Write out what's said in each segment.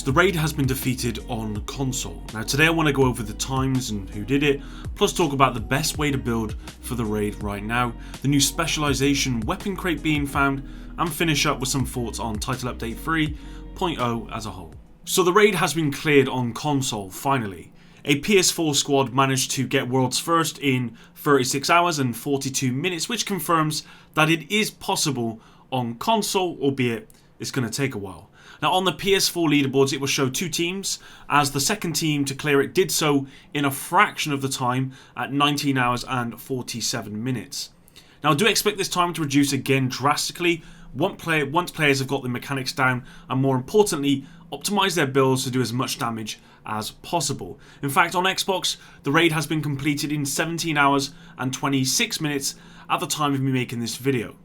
The raid has been defeated on console. Now today I want to go over the times and who did it, plus talk about the best way to build for the raid right now, the new specialization weapon crate being found, and finish up with some thoughts on Title Update 3.0 as a whole. So the raid has been cleared on console finally. A PS4 squad managed to get worlds first in 36 hours and 42 minutes, which confirms that it is possible on console, albeit it's going to take a while. Now on the PS4 leaderboards it will show two teams, as the second team to clear it did so in a fraction of the time at 19 hours and 47 minutes. Now I do expect this time to reduce again drastically once players have got the mechanics down and, more importantly, optimize their builds to do as much damage as possible. In fact, on Xbox the raid has been completed in 17 hours and 26 minutes at the time of me making this video.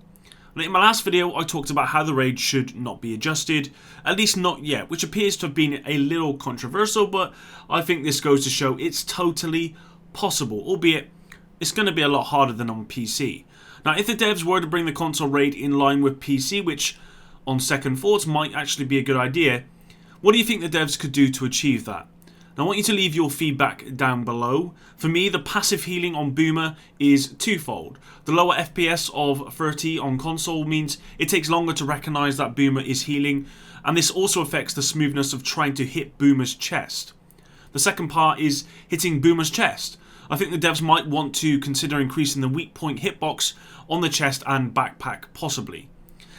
In my last video I talked about how the raid should not be adjusted, at least not yet, which appears to have been a little controversial, but I think this goes to show it's totally possible, albeit it's going to be a lot harder than on PC. Now if the devs were to bring the console raid in line with PC, which on second thoughts might actually be a good idea, what do you think the devs could do to achieve that? Now I want you to leave your feedback down below. For me, the passive healing on Boomer is twofold. The lower FPS of 30 on console means it takes longer to recognise that Boomer is healing, and this also affects the smoothness of trying to hit Boomer's chest. The second part is hitting Boomer's chest. I think the devs might want to consider increasing the weak point hitbox on the chest and backpack possibly.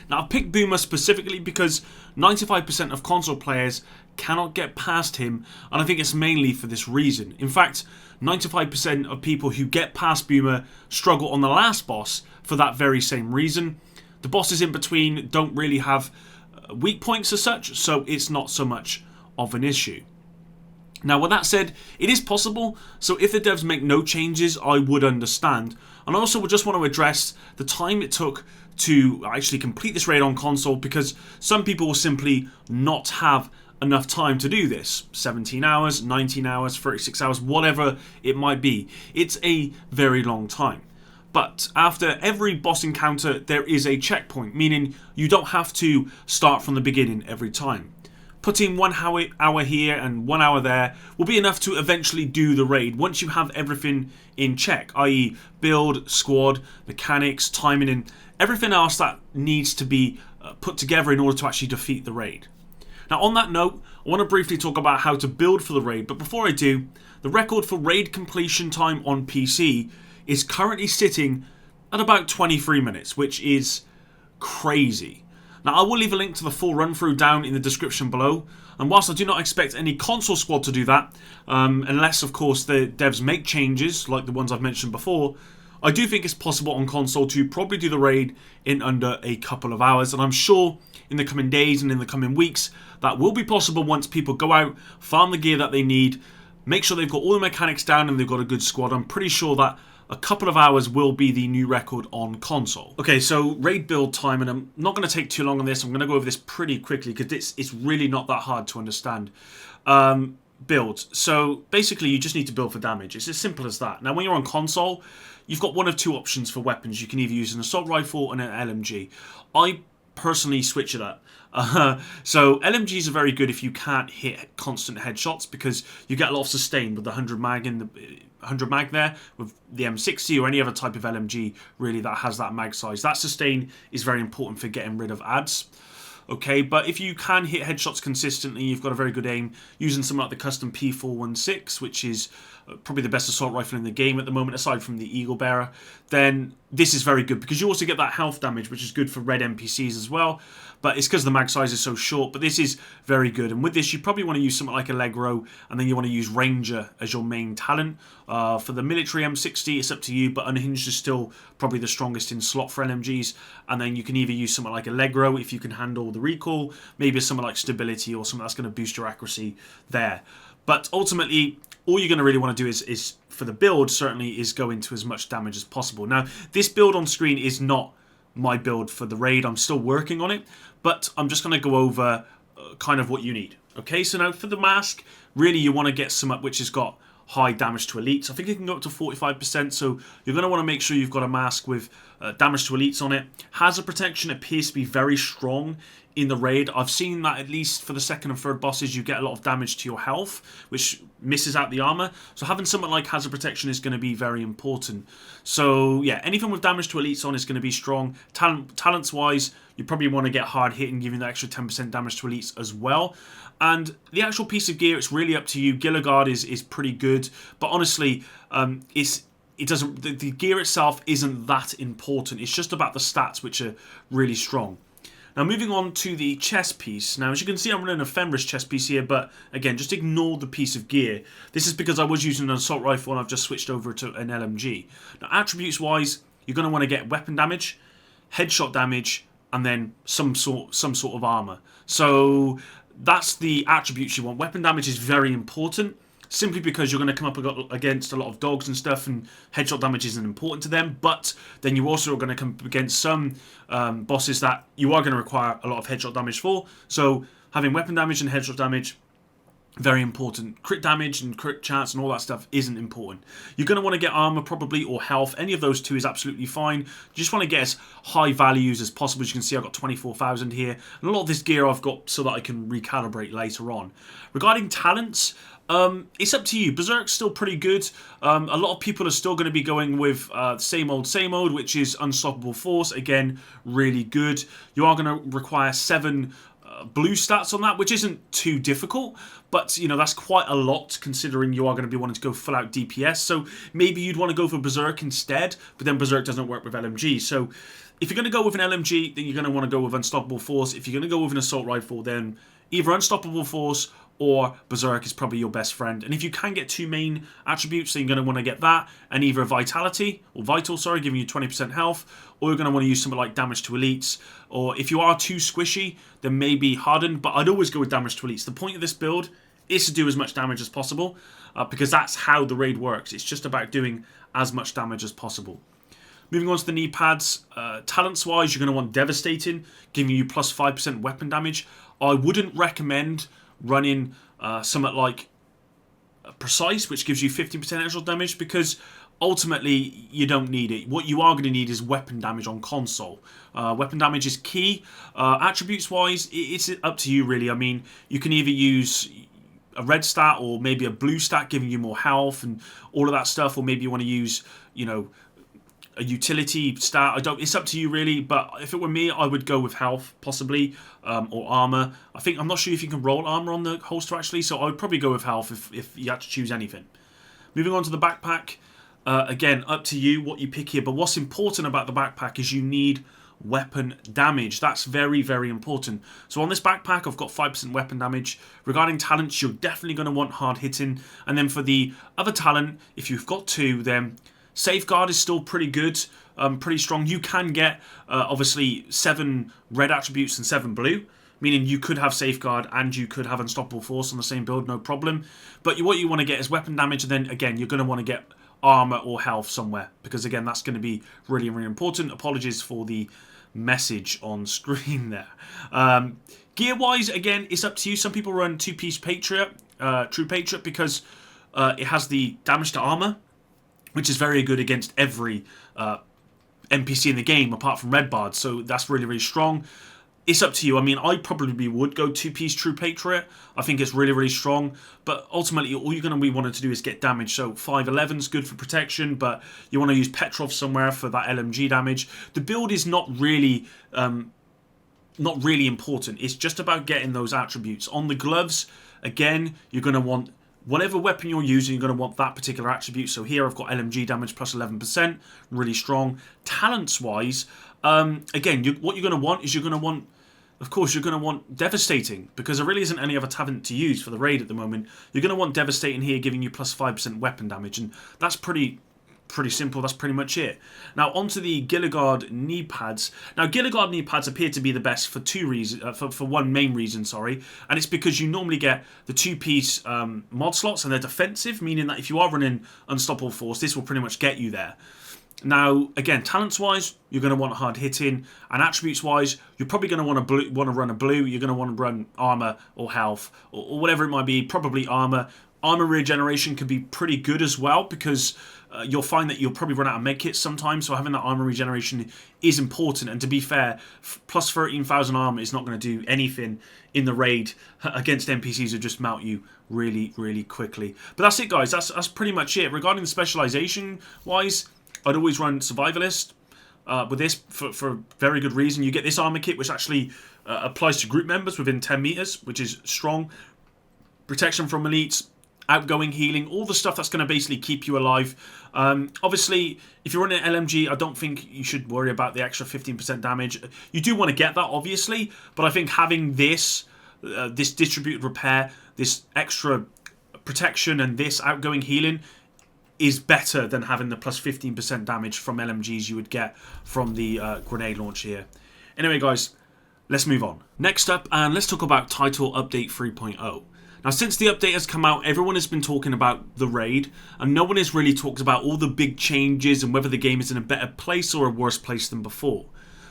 Now I've picked Boomer specifically because 95% of console players cannot get past him, and I think it's mainly for this reason. In fact, 95% of people who get past Boomer struggle on the last boss for that very same reason. The bosses in between don't really have weak points as such, so it's not so much of an issue. Now with that said, it is possible, so if the devs make no changes I would understand. And I also would just want to address the time it took to actually complete this raid on console, because some people will simply not have enough time to do this. 17 hours, 19 hours, 36 hours, whatever it might be. It's a very long time. But after every boss encounter there is a checkpoint, meaning you don't have to start from the beginning every time. Putting 1 hour here and 1 hour there will be enough to eventually do the raid once you have everything in check, i.e. build, squad, mechanics, timing, and everything else that needs to be put together in order to actually defeat the raid. Now on that note, I want to briefly talk about how to build for the raid, but before I do, the record for raid completion time on PC is currently sitting at about 23 minutes, which is crazy. Now I will leave a link to the full run through down in the description below, and whilst I do not expect any console squad to do that, unless of course the devs make changes like the ones I've mentioned before, I do think it's possible on console to probably do the raid in under a couple of hours, and I'm sure in the coming days and in the coming weeks that will be possible once people go out, farm the gear that they need, make sure they've got all the mechanics down and they've got a good squad. I'm pretty sure that a couple of hours will be the new record on console. Okay, so raid build time, and I'm not going to take too long on this. I'm going to go over this pretty quickly because it's really not that hard to understand. Build. So basically you just need to build for damage. It's as simple as that. Now when you're on console, you've got one of two options for weapons. You can either use an assault rifle and an LMG. I personally switch it up. So LMGs are very good if you can't hit constant headshots, because you get a lot of sustain with the 100 mag there with the M60 or any other type of LMG really that has that mag size. That sustain is very important for getting rid of ads. Okay, but if you can hit headshots consistently, you've got a very good aim using something like the custom P416, which is probably the best assault rifle in the game at the moment aside from the Eagle Bearer, then this is very good because you also get that health damage, which is good for red NPCs as well, but it's because the mag size is so short. But this is very good, and with this you probably want to use something like Allegro, and then you want to use Ranger as your main talent. For the military M60 it's up to you, but Unhinged is still probably the strongest in slot for LMGs, and then you can either use something like Allegro if you can handle the recoil, maybe something like Stability or something that's going to boost your accuracy there. But ultimately all you're going to really want to do is for the build certainly is go into as much damage as possible. Now this build on screen is not my build for the raid, I'm still working on it, but I'm just going to go over kind of what you need. Okay, so now for the mask, really you want to get some up which has got high damage to elites. I think it can go up to 45%, so you're going to want to make sure you've got a mask with damage to elites on it. Hazard protection appears to be very strong in the raid. I've seen that at least for the second and third bosses you get a lot of damage to your health, which misses out the armor. So having something like hazard protection is going to be very important. So yeah, anything with damage to elites on is going to be strong. Talents wise, you probably want to get hard hitting, giving that extra 10% damage to elites as well. And the actual piece of gear, it's really up to you. Gilligard is pretty good, but honestly, the gear itself isn't that important. It's just about the stats, which are really strong. Now moving on to the chest piece. Now as you can see, I'm running a Fenris chest piece here, but again, just ignore the piece of gear. This is because I was using an assault rifle and I've just switched over to an LMG. Now attributes wise, you're going to want to get weapon damage, headshot damage, and then some sort of armor. So that's the attributes you want. Weapon damage is very important, simply because you're going to come up against a lot of dogs and stuff, and headshot damage isn't important to them. But then you also are going to come up against some bosses that you are going to require a lot of headshot damage for. So having weapon damage and headshot damage, very important. Crit damage and crit chance and all that stuff isn't important. You're going to want to get armor probably, or health. Any of those two is absolutely fine. You just want to get as high values as possible. As you can see, I've got 24,000 here. And a lot of this gear I've got so that I can recalibrate later on. Regarding talents, it's up to you. Berserk's still pretty good. A lot of people are still going to be going with same old, which is Unstoppable Force. Again, really good. You are going to require 7 blue stats on that, which isn't too difficult, but you know, that's quite a lot considering you are going to be wanting to go full out DPS. So maybe you'd want to go for Berserk instead, but then Berserk doesn't work with LMG. So if you're going to go with an LMG, then you're going to want to go with Unstoppable Force. If you're going to go with an assault rifle, then either Unstoppable Force or Berserk is probably your best friend. And if you can get 2 main attributes, then you're going to want to get that, and either Vitality, or Vital, sorry, giving you 20% health, or you're going to want to use something like Damage to Elites. Or if you are too squishy, then maybe Hardened, but I'd always go with Damage to Elites. The point of this build is to do as much damage as possible, because that's how the raid works. It's just about doing as much damage as possible. Moving on to the knee pads, talents-wise, you're going to want Devastating, giving you plus 5% weapon damage. I wouldn't recommend running something like Precise, which gives you 15% extra damage, because ultimately you don't need it. What you are going to need is weapon damage on console. Weapon damage is key. Attributes wise, it's up to you really. I mean, you can either use a red stat or maybe a blue stat giving you more health and all of that stuff, or maybe you want to use, you know, a utility stat. It's up to you really, but if it were me, I would go with health possibly, or armor. I'm not sure if you can roll armor on the holster actually, so I would probably go with health if you had to choose anything. Moving on to the backpack, again, up to you what you pick here, but what's important about the backpack is you need weapon damage. That's very, very important. So on this backpack, I've got 5% weapon damage. Regarding talents, you're definitely going to want hard hitting, and then for the other talent, if you've got 2, then Safeguard is still pretty good, pretty strong. You can get, obviously, 7 red attributes and 7 blue, meaning you could have Safeguard and you could have Unstoppable Force on the same build, no problem. But what you want to get is weapon damage, and then, again, you're going to want to get armor or health somewhere, because, again, that's going to be really, really important. Apologies for the message on screen there. Gear-wise, again, it's up to you. Some people run 2-piece Patriot, True Patriot, because it has the damage to armor, which is very good against every NPC in the game, apart from Red Bard, so that's really, really strong. It's up to you. I mean, I probably would go 2-piece True Patriot. I think it's really, really strong, but ultimately, all you're going to be wanting to do is get damage, so 511 is good for protection, but you want to use Petrov somewhere for that LMG damage. The build is not really important. It's just about getting those attributes. On the gloves, again, you're going to want whatever weapon you're using, you're going to want that particular attribute. So here I've got LMG damage plus 11%, really strong. Talents-wise, again, what you're going to want is of course, you're going to want Devastating, because there really isn't any other talent to use for the raid at the moment. You're going to want Devastating here, giving you plus 5% weapon damage, and that's pretty simple. That's pretty much it. Now onto the Gilligard knee pads. Now Gilligard knee pads appear to be the best for for one main reason, sorry, and it's because you normally get the 2-piece mod slots, and they're defensive, meaning that if you are running Unstoppable Force, this will pretty much get you there. Now again, talents wise, you're going to want hard hitting, and attributes wise, you're probably going to want to run a blue. You're going to want to run armor or health or whatever it might be. Probably armor. Armor regeneration can be pretty good as well, because you'll find that you'll probably run out of medkits sometimes, so having that armor regeneration is important. And to be fair, plus 13,000 armor is not going to do anything in the raid against NPCs who just mount you really, really quickly. But that's it, guys. That's pretty much it. Regarding the specialization wise, I'd always run survivalist with this for a very good reason. You get this armor kit, which actually applies to group members within 10 meters, which is strong. Protection from elites, outgoing healing, all the stuff that's going to basically keep you alive. Obviously, if you're running an LMG, I don't think you should worry about the extra 15% damage. You do want to get that, obviously, but I think having this distributed repair, this extra protection, and this outgoing healing is better than having the plus 15% damage from LMGs you would get from the grenade launcher here. Anyway, guys, let's move on. Next up, and let's talk about Title Update 3.0. Now, since the update has come out, everyone has been talking about the raid, and no one has really talked about all the big changes and whether the game is in a better place or a worse place than before.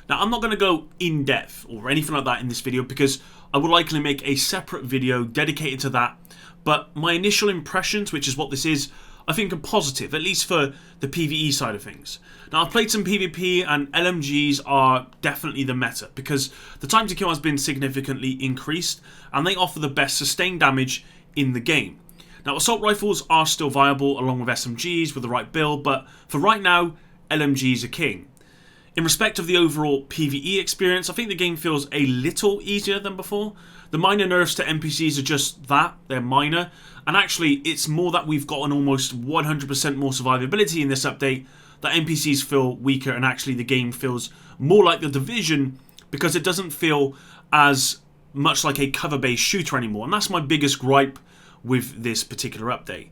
Now, I'm not going to go in depth or anything like that in this video because I will likely make a separate video dedicated to that, but my initial impressions, which is what this is, I think are positive, at least for the PvE side of things. Now, I've played some PvP, and LMGs are definitely the meta because the time to kill has been significantly increased, and they offer the best sustained damage in the game. Now, assault rifles are still viable along with SMGs with the right build, but for right now, LMGs are king. In respect of the overall PvE experience, I think the game feels a little easier than before. The minor nerfs to NPCs are just that, they're minor, and actually it's more that we've gotten almost 100% more survivability in this update, that NPCs feel weaker, and actually the game feels more like The Division because it doesn't feel as much like a cover-based shooter anymore, and that's my biggest gripe with this particular update.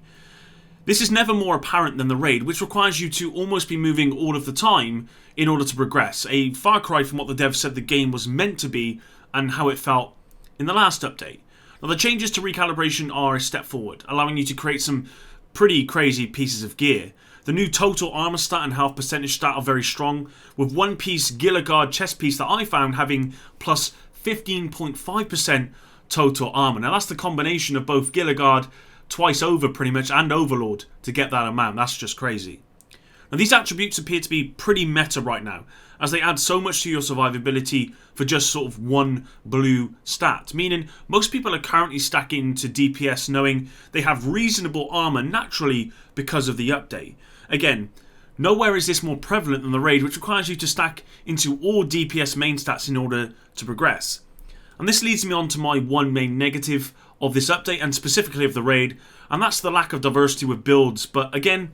This is never more apparent than the raid, which requires you to almost be moving all of the time in order to progress. A far cry from what the devs said the game was meant to be and how it felt in the last update. Now, the changes to Recalibration are a step forward, allowing you to create some pretty crazy pieces of gear. The new total armor stat and health percentage stat are very strong, with one piece Gilligard chest piece that I found having plus 15.5% total armor. Now, that's the combination of both Gilligard twice over pretty much and Overlord to get that amount. That's just crazy. Now, these attributes appear to be pretty meta right now, as they add so much to your survivability for just sort of one blue stat, meaning most people are currently stacking to DPS knowing they have reasonable armor naturally because of the update. Again, nowhere is this more prevalent than the raid, which requires you to stack into all DPS main stats in order to progress. And this leads me on to my one main negative of this update, and specifically of the raid, and that's the lack of diversity with builds. But again,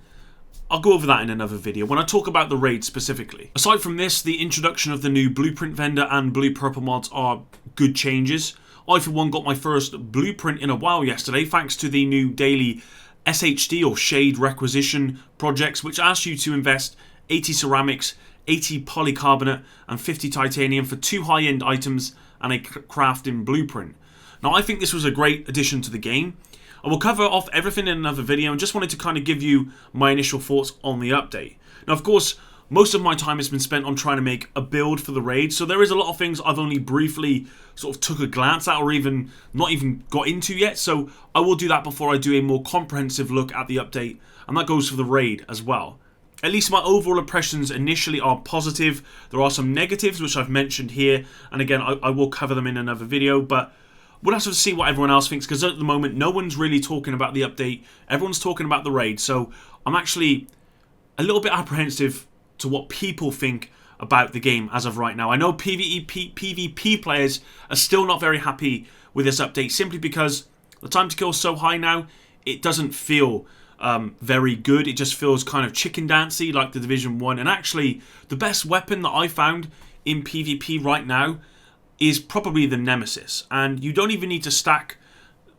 I'll go over that in another video when I talk about the raid specifically. Aside from this, the introduction of the new blueprint vendor and blue purple mods are good changes. I for one got my first blueprint in a while yesterday thanks to the new daily SHD or shade requisition projects, which asks you to invest 80 ceramics, 80 polycarbonate and 50 titanium for 2 high-end items and a crafting blueprint. Now, I think this was a great addition to the game. I will cover off everything in another video and just wanted to kind of give you my initial thoughts on the update. Now, of course, most of my time has been spent on trying to make a build for the raid, so there is a lot of things I've only briefly sort of took a glance at or even not even got into yet, so I will do that before I do a more comprehensive look at the update, and that goes for the raid as well. At least my overall impressions initially are positive. There are some negatives which I've mentioned here, and again I will cover them in another video, but we'll have to see what everyone else thinks, because at the moment no one's really talking about the update. Everyone's talking about the raid, so I'm actually a little bit apprehensive to what people think about the game as of right now. I know PvP players are still not very happy with this update, simply because the time to kill is so high now, it doesn't feel very good. It just feels kind of chicken dancey like the Division 1. And actually, the best weapon that I found in PvP right now is probably the Nemesis. And you don't even need to stack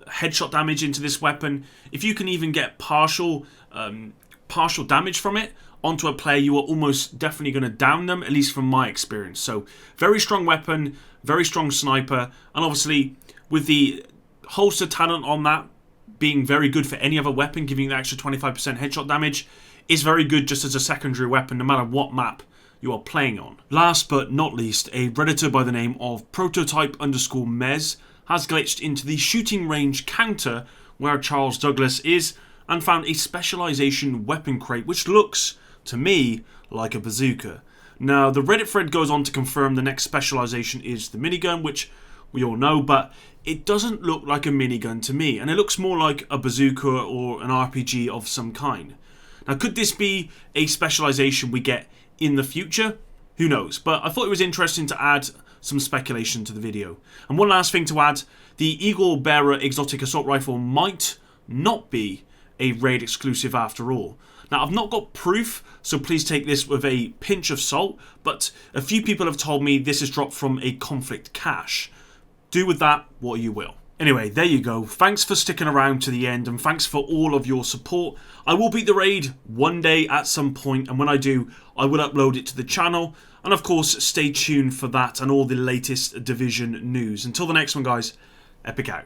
headshot damage into this weapon. If you can even get partial damage from it onto a player, you are almost definitely going to down them, at least from my experience. So, very strong weapon, very strong sniper, and obviously with the holster talent on that being very good for any other weapon, giving you the extra 25% headshot damage, is very good just as a secondary weapon no matter what map you are playing on. Last but not least, a Redditor by the name of Prototype_Mez has glitched into the shooting range counter where Charles Douglas is, and found a specialisation weapon crate which looks, to me, like a bazooka. Now, the Reddit thread goes on to confirm the next specialisation is the minigun, which we all know, but it doesn't look like a minigun to me, and it looks more like a bazooka or an RPG of some kind. Now, could this be a specialisation we get in the future? Who knows, but I thought it was interesting to add some speculation to the video. And one last thing to add, the Eagle Bearer Exotic Assault Rifle might not be a raid exclusive after all. Now, I've not got proof, so please take this with a pinch of salt, but a few people have told me this is dropped from a conflict cache. Do with that what you will. Anyway, there you go. Thanks for sticking around to the end, and thanks for all of your support. I will beat the raid one day at some point, and when I do, I will upload it to the channel. And of course, stay tuned for that and all the latest Division news. Until the next one, guys, Epic out.